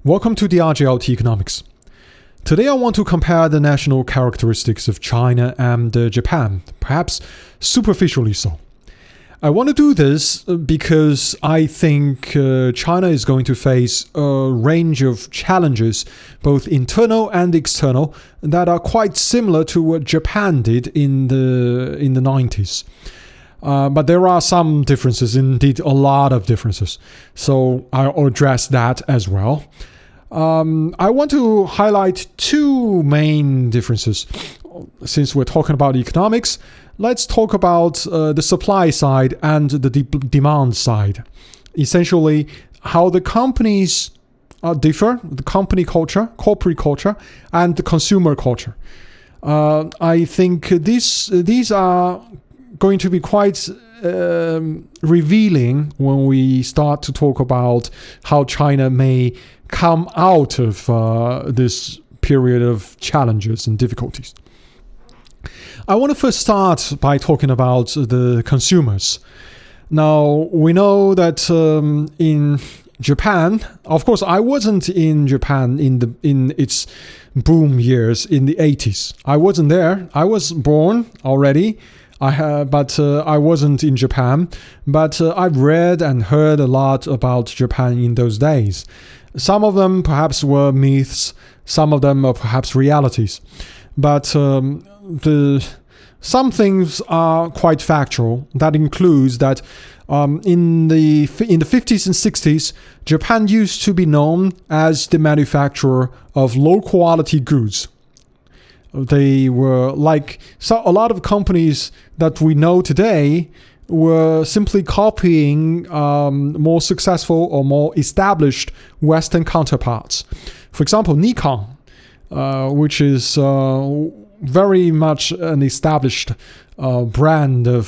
Welcome to the RJLT Economics. Today I want to compare the national characteristics of China and Japan, perhaps superficially so. I want to do this because I think China is going to face a range of challenges, both internal and external, that are quite similar to what Japan did in the 90s. But there are some differences, indeed a lot of differences. So I'll address that as well. I want to highlight two main differences. Since we're talking about economics, let's talk about the supply side and the demand side. Essentially, how the companies differ, the company culture, corporate culture, and the consumer culture. I think these are going to be quite revealing when we start to talk about how China may come out of this period of challenges and difficulties. I want to first start by talking about the consumers. Now, we know that in Japan, of course, I wasn't in Japan in its boom years in the 80s. I wasn't there. I was born already. But I wasn't in Japan. But I've read and heard a lot about Japan in those days. Some of them perhaps were myths. Some of them are perhaps realities. But some things are quite factual. That includes that in the 50s and 60s, Japan used to be known as the manufacturer of low-quality goods. They were a lot of companies that we know today were simply copying more successful or more established Western counterparts. For example, Nikon, which is very much an established brand of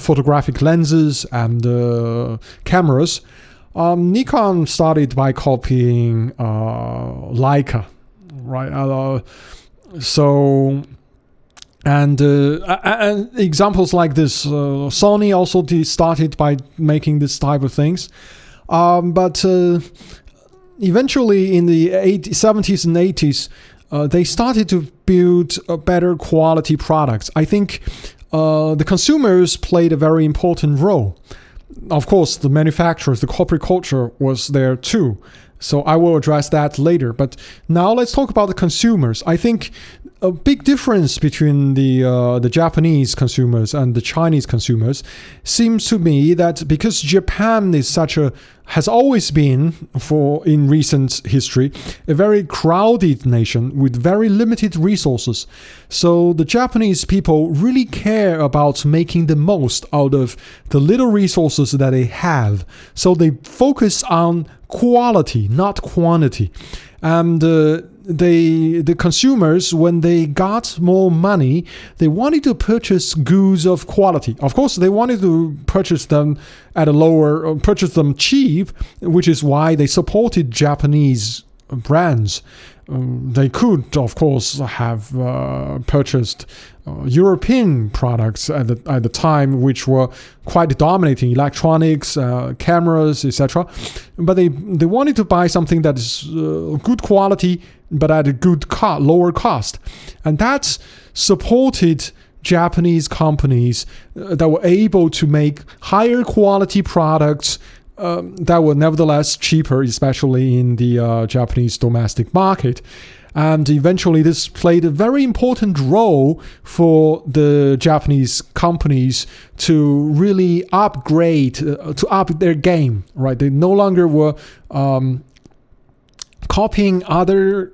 photographic lenses and cameras. Nikon started by copying Leica, right? And examples like this, Sony also started by making this type of things. But eventually in the 70s and 80s, they started to build better quality products. I think the consumers played a very important role. Of course, the manufacturers, the corporate culture was there too. So I will address that later. But now let's talk about the consumers. I think a big difference between the Japanese consumers and the Chinese consumers seems to me that because Japan has always been, in recent history, a very crowded nation with very limited resources. So the Japanese people really care about making the most out of the little resources that they have. So they focus on quality, not quantity. And the consumers, when they got more money, they wanted to purchase goods of quality. Of course, they wanted to purchase them purchase them cheap, which is why they supported Japanese brands. They could, of course, have purchased European products at the time, which were quite dominating, electronics, cameras, etc. But they wanted to buy something that is good quality, but at a lower cost. And that supported Japanese companies that were able to make higher quality products that were nevertheless cheaper, especially in the Japanese domestic market. And eventually this played a very important role for the Japanese companies to really upgrade, to up their game, right? They no longer were copying other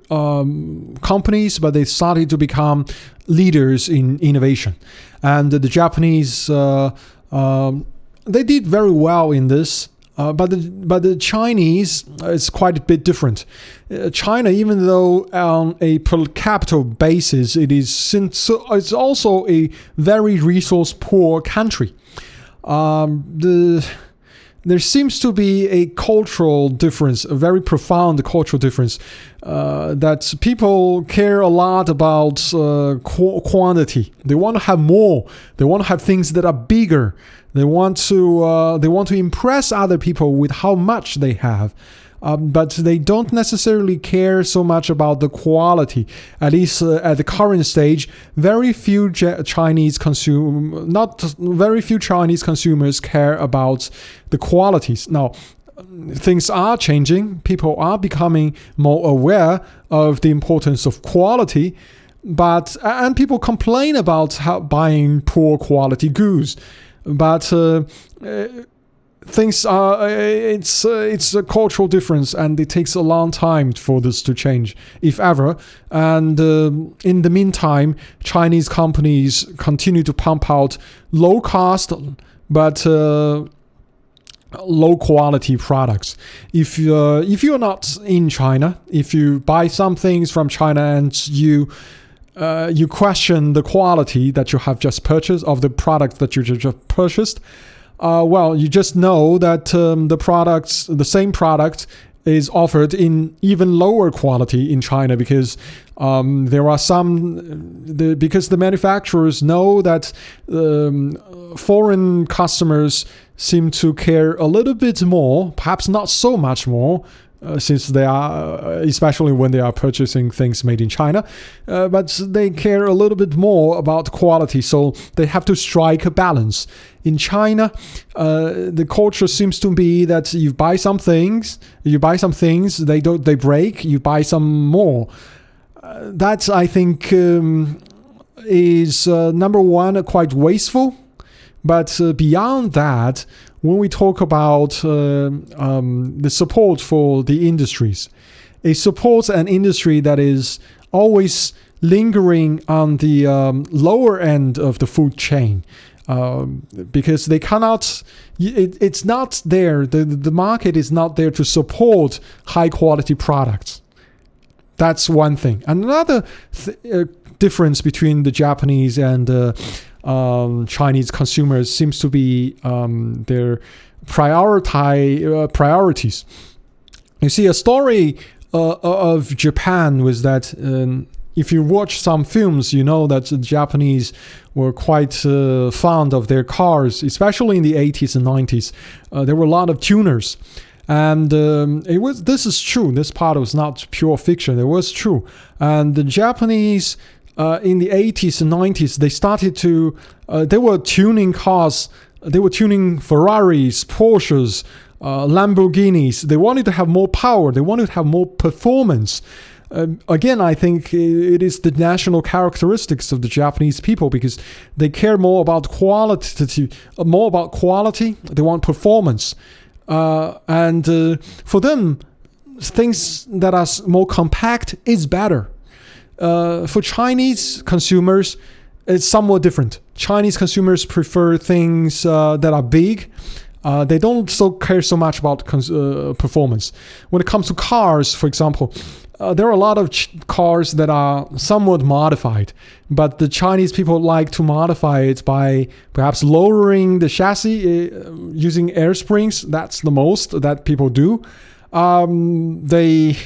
companies, but they started to become leaders in innovation. And the Japanese, they did very well in this. But the Chinese is quite a bit different. China, even though on a per capita basis, it's also a very resource poor country. There seems to be a cultural difference, a very profound cultural difference, that people care a lot about quantity. They want to have more. They want to have things that are bigger. They want to impress other people with how much they have. but they don't necessarily care so much about the quality. At least at the current stage, very few Chinese consumers care about the qualities. Now, things are changing. People are becoming more aware of the importance of quality, and people complain about buying poor quality goods. But things are it's a cultural difference, and it takes a long time for this to change, if ever. And in the meantime, Chinese companies continue to pump out low cost but low quality products. If you're not in China, if you buy some things from China and you question the quality that you have just purchased of the product that you just purchased, well, you just know that the same product is offered in even lower quality in China, because there are because the manufacturers know that foreign customers seem to care a little bit more, perhaps not so much more, since they are, especially when they are purchasing things made in China, but they care a little bit more about quality, so they have to strike a balance. In China, the culture seems to be that you buy some things, they break, you buy some more. That, I think, is number one, quite wasteful. But beyond that, when we talk about the support for the industries, it supports an industry that is always lingering on the lower end of the food chain, because they cannot. It's not there. The market is not there to support high quality products. That's one thing. Another difference between the Japanese and Chinese consumers seems to be their priorities. You see, a story of Japan was that if you watch some films, you know that the Japanese were quite fond of their cars, especially in the 80s and 90s. There were a lot of tuners. And this is true. This part was not pure fiction. It was true. And the Japanese in the 80s and 90s, they started to, they were tuning cars, they were tuning Ferraris, Porsches, Lamborghinis. They wanted to have more power, they wanted to have more performance. Again, I think it is the national characteristics of the Japanese people, because they care more about quality, they want performance. And for them, things that are more compact is better. For Chinese consumers, it's somewhat different. Chinese consumers prefer things that are big. They don't care so much about performance. When it comes to cars, for example, there are a lot of cars that are somewhat modified, but the Chinese people like to modify it by perhaps lowering the chassis using air springs. That's the most that people do. They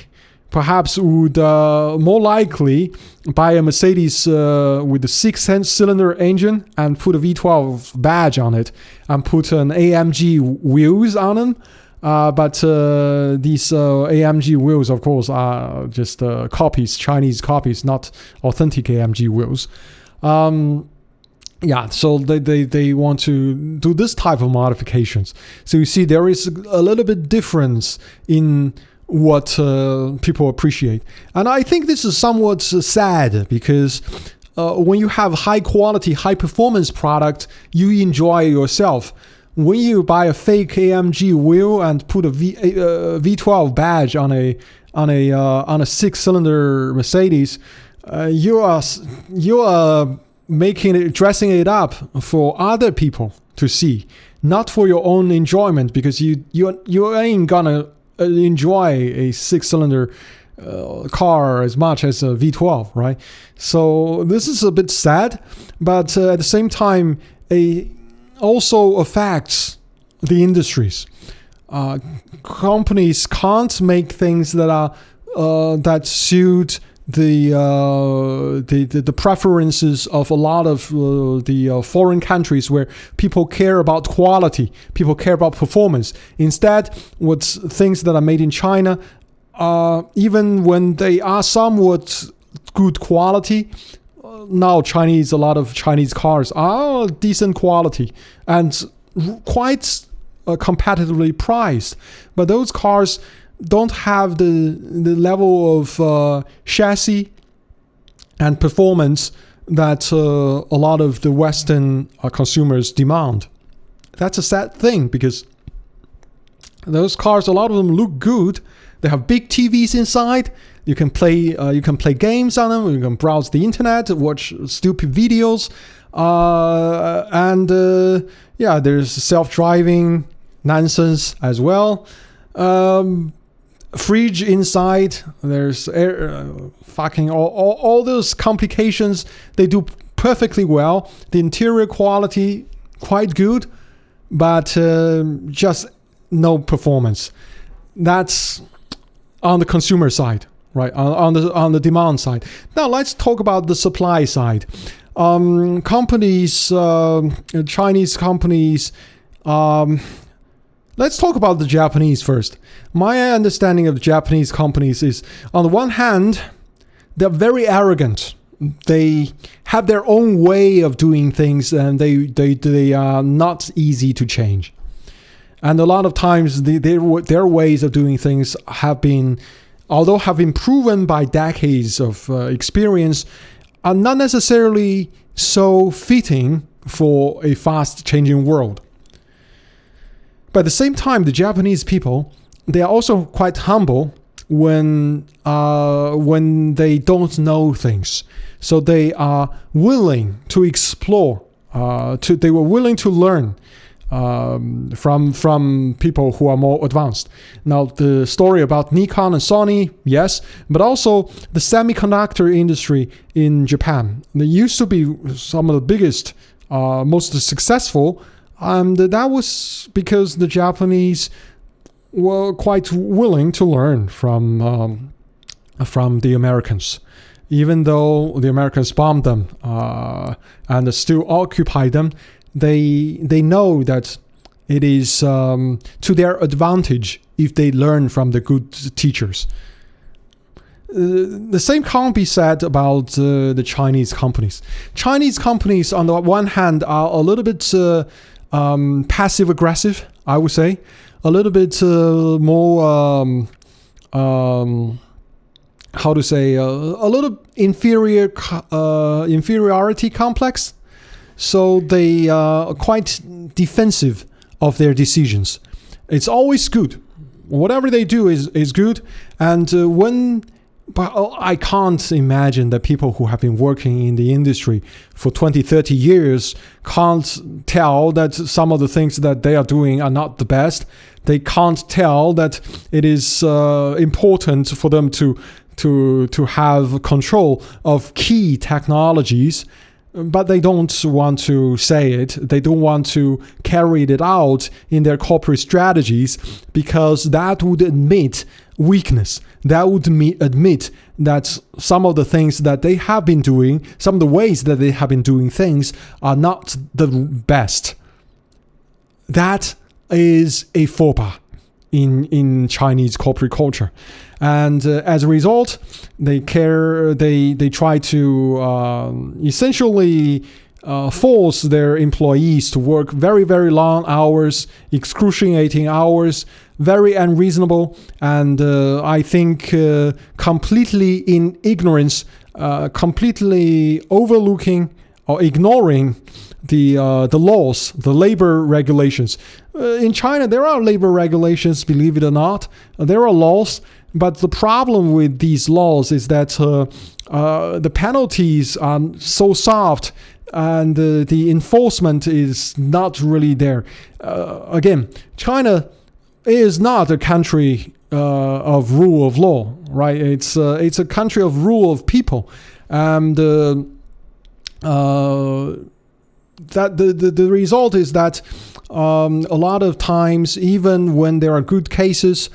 perhaps would more likely buy a Mercedes with a 6-cylinder engine and put a V12 badge on it and put an AMG wheels on them. But these AMG wheels, of course, are just copies, Chinese copies, not authentic AMG wheels. So they want to do this type of modifications. So you see, there is a little bit difference in what people appreciate. And I think this is somewhat sad, because when you have high quality, high performance product, you enjoy yourself. When you buy a fake AMG wheel and put a V12 badge on a 6-cylinder Mercedes, you are dressing it up for other people to see, not for your own enjoyment, because you ain't gonna enjoy a 6-cylinder car as much as a V12, right? So this is a bit sad, but at the same time, also affects the industries. Companies can't make things that are that suit the preferences of a lot of the foreign countries where people care about quality, people care about performance. Instead, what's things that are made in China, even when they are somewhat good quality, now a lot of Chinese cars are decent quality and quite competitively priced, but those cars don't have the level of chassis and performance that a lot of the Western consumers demand. That's a sad thing, because those cars, a lot of them look good. They have big TVs inside. You can play games on them. You can browse the internet, watch stupid videos, and there's self-driving nonsense as well. Fridge inside, there's air, fucking all those complications. They do perfectly well. The interior quality quite good, but just no performance. That's on the consumer side, right? On the demand side. Now let's talk about the supply side. Chinese companies. Let's talk about the Japanese first. My understanding of Japanese companies is, on the one hand, they're very arrogant. They have their own way of doing things, and they are not easy to change. And a lot of times, their ways of doing things have been proven by decades of experience, are not necessarily so fitting for a fast-changing world. But at the same time, the Japanese people, they are also quite humble when they don't know things. So they are willing to explore. They were willing to learn from people who are more advanced. Now, the story about Nikon and Sony, yes, but also the semiconductor industry in Japan. They used to be some of the biggest, most successful. And that was because the Japanese were quite willing to learn from the Americans, even though the Americans bombed them and still occupy them. They know that it is to their advantage if they learn from the good teachers. The same can't be said about the Chinese companies. Chinese companies, on the one hand, are a little bit passive aggressive, I would say, a little bit more how to say, a little inferiority complex. So they are quite defensive of their decisions. It's always good. Whatever they do is good. And but I can't imagine that people who have been working in the industry for 20, 30 years can't tell that some of the things that they are doing are not the best. They can't tell that it is important for them to have control of key technologies, but they don't want to say it. They don't want to carry it out in their corporate strategies, because that would admit weakness. That would admit that some of the things that they have been doing, some of the ways that they have been doing things are not the best. That is a faux pas in Chinese corporate culture. And as a result, they try to essentially force their employees to work very, very long hours, excruciating hours, very unreasonable, and I think completely in ignorance, completely overlooking or ignoring the laws, the labor regulations. In China, there are labor regulations, believe it or not. There are laws, but the problem with these laws is that the penalties are so soft, and the enforcement is not really there. Again, China is not a country of rule of law, right? It's a country of rule of people, and that the result is that a lot of times, even when there are good cases,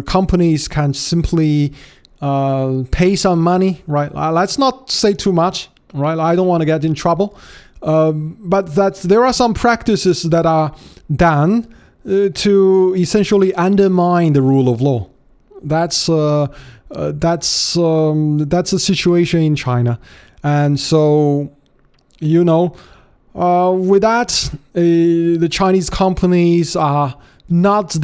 Companies can simply pay some money, right? Let's not say too much, right? I don't want to get in trouble. But that there are some practices that are done to essentially undermine the rule of law. That's a situation in China, and so with that, the Chinese companies are not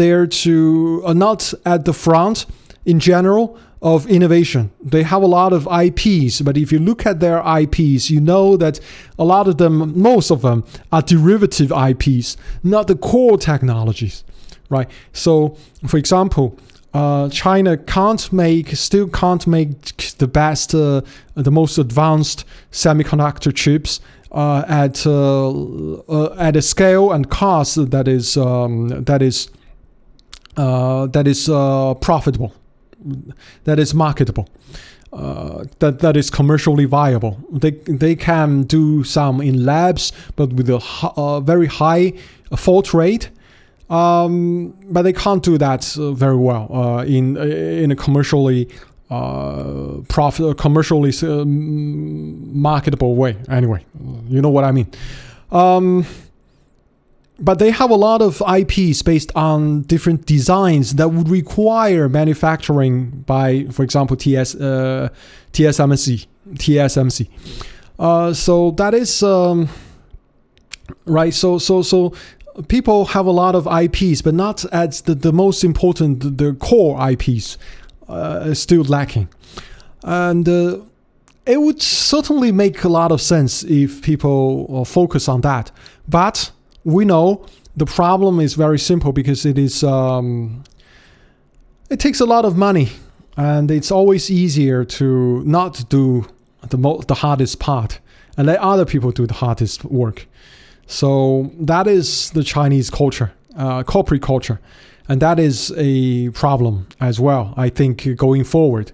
not at the front in general of innovation. They have a lot of IPs, but if you look at their IPs, you know that a lot of them, most of them, are derivative IPs, not the core technologies, right? So, for example, China still can't make the best, the most advanced semiconductor chips at a scale and cost that is profitable, that is marketable, that is commercially viable. They can do some in labs, but with a very high fault rate. But they can't do that very well in a commercially marketable way. Anyway, you know what I mean. But they have a lot of IPs based on different designs that would require manufacturing by, for example, TSMC. So that is right. So people have a lot of IPs, but not as the most important. The core IPs is still lacking, and it would certainly make a lot of sense if people focus on that. But we know the problem is very simple because it takes a lot of money, and it's always easier to not do the hardest part and let other people do the hardest work. So that is the Chinese culture, corporate culture, and that is a problem as well, I think, going forward.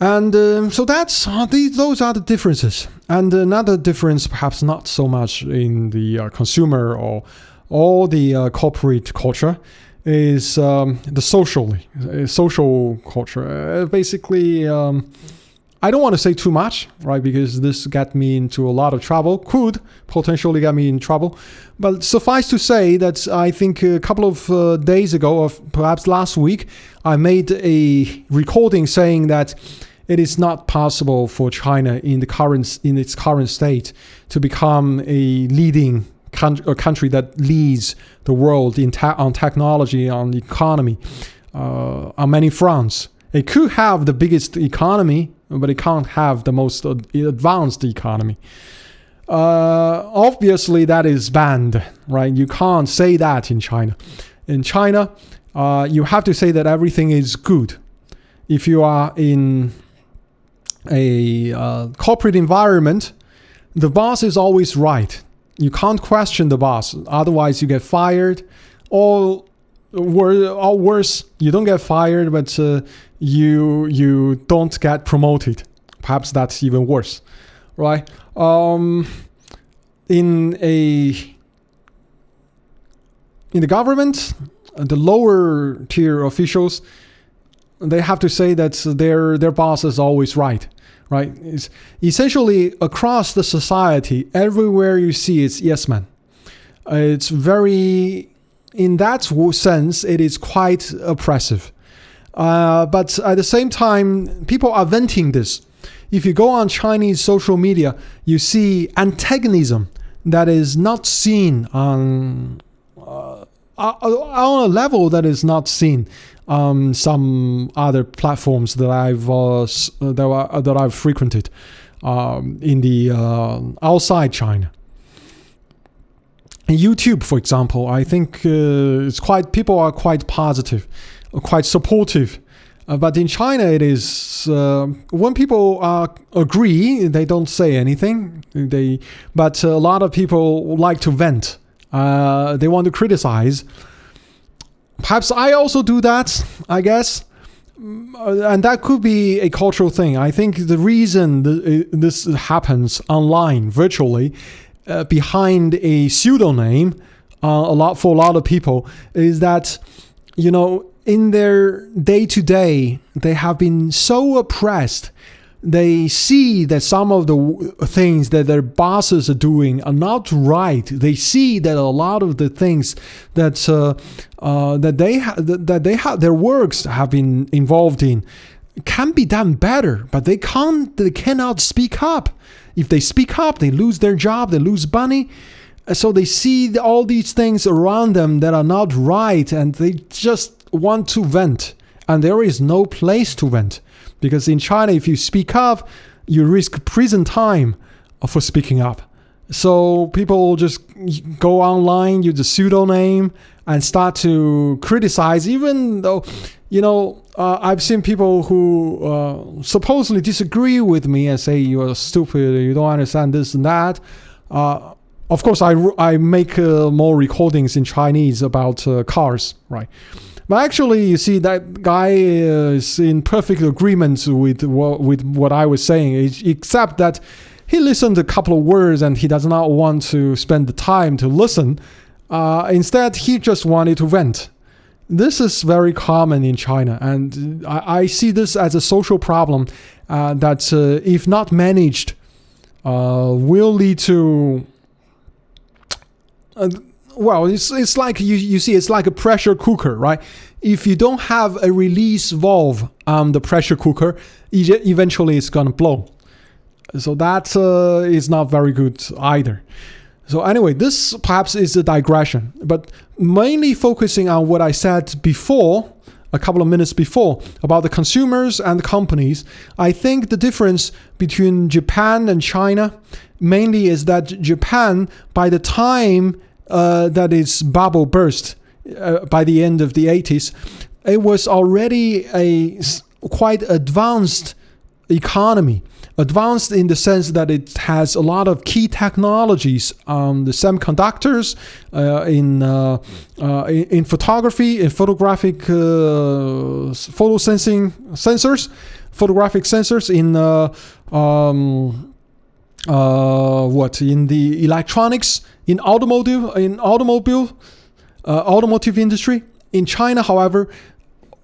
And so those are the differences. And another difference, perhaps not so much in the consumer or the corporate culture, is the social culture. Basically, I don't want to say too much, right? Because this got me into a lot of trouble, could potentially get me in trouble. But suffice to say that I think a couple of days ago, or perhaps last week, I made a recording saying that it is not possible for China in its current state to become a leading country that leads the world on technology, on the economy, on many fronts. It could have the biggest economy, but it can't have the most advanced economy. Obviously, that is banned, right? You can't say that in China. In China, you have to say that everything is good. If you are in a corporate environment, the boss is always right. You can't question the boss, otherwise you get fired, or worse, you don't get fired, but you don't get promoted. Perhaps that's even worse, right? In the government, the lower tier officials, they have to say that their boss is always right. Right? It's essentially across the society, everywhere you see it's yes man. It's very, in that sense, it is quite oppressive. But at the same time, people are venting this. If you go on Chinese social media, you see antagonism that is not seen on a level that is not seen some other platforms that I've frequented in the outside China. YouTube, for example, I think people are quite positive, quite supportive. But in China, it is when people agree, they don't say anything. But a lot of people like to vent. They want to criticize. Perhaps I also do that, I guess. And that could be a cultural thing. I think the reason this happens online, virtually, behind a pseudonym for a lot of people is that, in their day-to-day, they have been so oppressed. They see that some of the things that their bosses are doing are not right. They see that a lot of the things that their works have been involved in can be done better, but they cannot speak up. If they speak up, they lose their job, they lose money. So they see all these things around them that are not right, and they just want to vent. And there is no place to vent. Because in China, if you speak up, you risk prison time for speaking up. So people just go online, use a pseudonym, and start to criticize, even though, I've seen people who supposedly disagree with me and say you're stupid, you don't understand this and that. Of course, I make more recordings in Chinese about cars, right? But actually, you see, that guy is in perfect agreement with what I was saying, except that he listened a couple of words and he does not want to spend the time to listen. Instead, he just wanted to vent. This is very common in China, and I see this as a social problem that, if not managed, will lead to... it's like you see, it's like a pressure cooker, right? If you don't have a release valve on the pressure cooker, eventually it's gonna blow. So that is not very good either. So anyway, this perhaps is a digression, but mainly focusing on what I said before, a couple of minutes before, about the consumers and the companies. I think the difference between Japan and China mainly is that Japan, by the time that its bubble burst by the end of the 80s, it was already a quite advanced economy. Advanced in the sense that it has a lot of key technologies, the semiconductors, in photography, in photographic photographic sensors, in the electronics, in automotive industry. In China, however,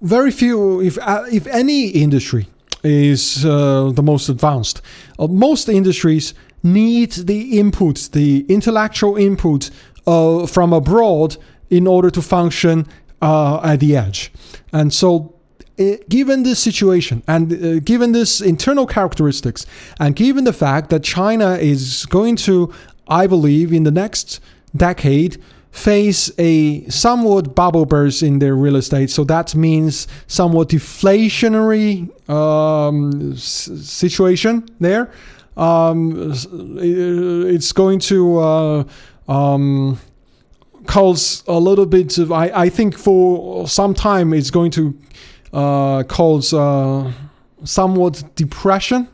very few, if any industry is the most advanced. Most industries need the input, the intellectual input from abroad in order to function at the edge. And so given this situation and given this internal characteristics, and given the fact that China is going to, I believe, in the next decade, face a somewhat bubble burst in their real estate. So that means somewhat deflationary situation there. It's going to cause a little bit of, I think for some time, it's going to cause somewhat depression.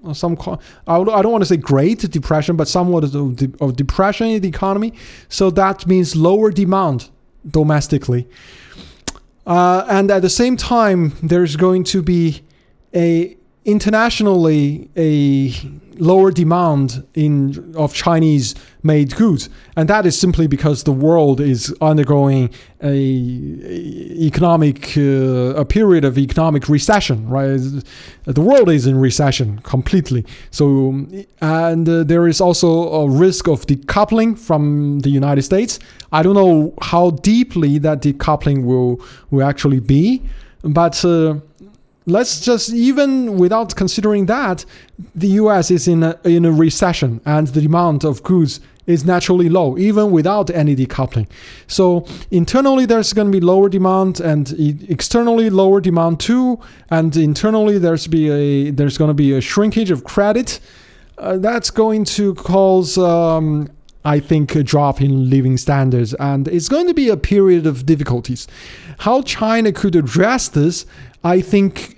I don't want to say great depression, but somewhat of depression in the economy. So that means lower demand domestically. And at the same time, there's going to be internationally a lower demand of Chinese-made goods, and that is simply because the world is undergoing a period of economic recession. Right, the world is in recession completely. So, and there is also a risk of decoupling from the United States. I don't know how deeply that decoupling will actually be, but. Let's just, even without considering that, the US is in a recession and the demand of goods is naturally low, even without any decoupling. So internally there's going to be lower demand, and externally lower demand too. And internally there's going to be a shrinkage of credit. That's going to cause, I think, a drop in living standards, and it's going to be a period of difficulties. How China could address this, I think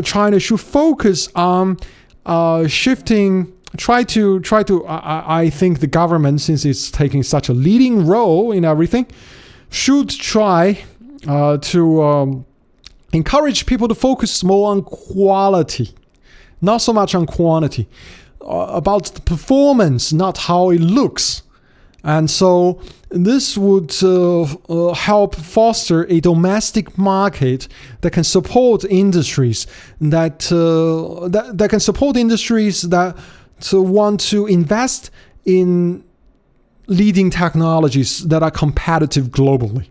China should focus on shifting. I think the government, since it's taking such a leading role in everything, should try to encourage people to focus more on quality, not so much on quantity. About the performance, not how it looks. And so this would help foster a domestic market that can support industries that can support industries that want to invest in leading technologies that are competitive globally.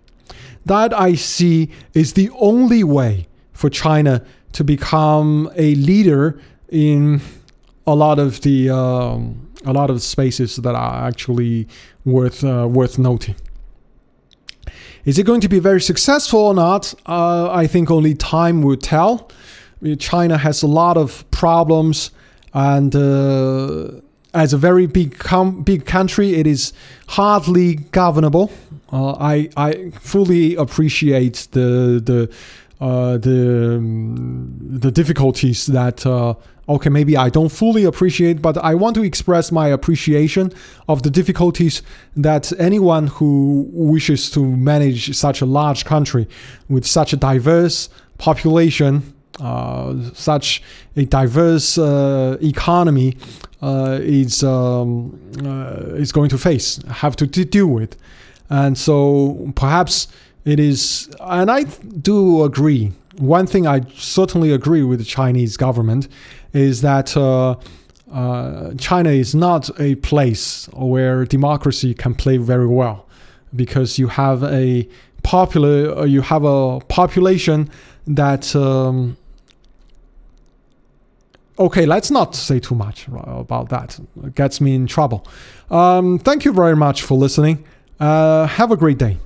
That I see is the only way for China to become a leader in a lot of the spaces that are actually worth noting. Is it going to be very successful or not? I think only time will tell. China has a lot of problems, and as a very big country, it is hardly governable. I fully appreciate the difficulties that. Okay, maybe I don't fully appreciate, but I want to express my appreciation of the difficulties that anyone who wishes to manage such a large country with such a diverse population, such a diverse economy is going to have to deal with. And so perhaps it is, and I do agree. One thing I certainly agree with the Chinese government is that China is not a place where democracy can play very well, because you have a population that okay, let's not say too much about that. It gets me in trouble. Thank you very much for listening. Have a great day.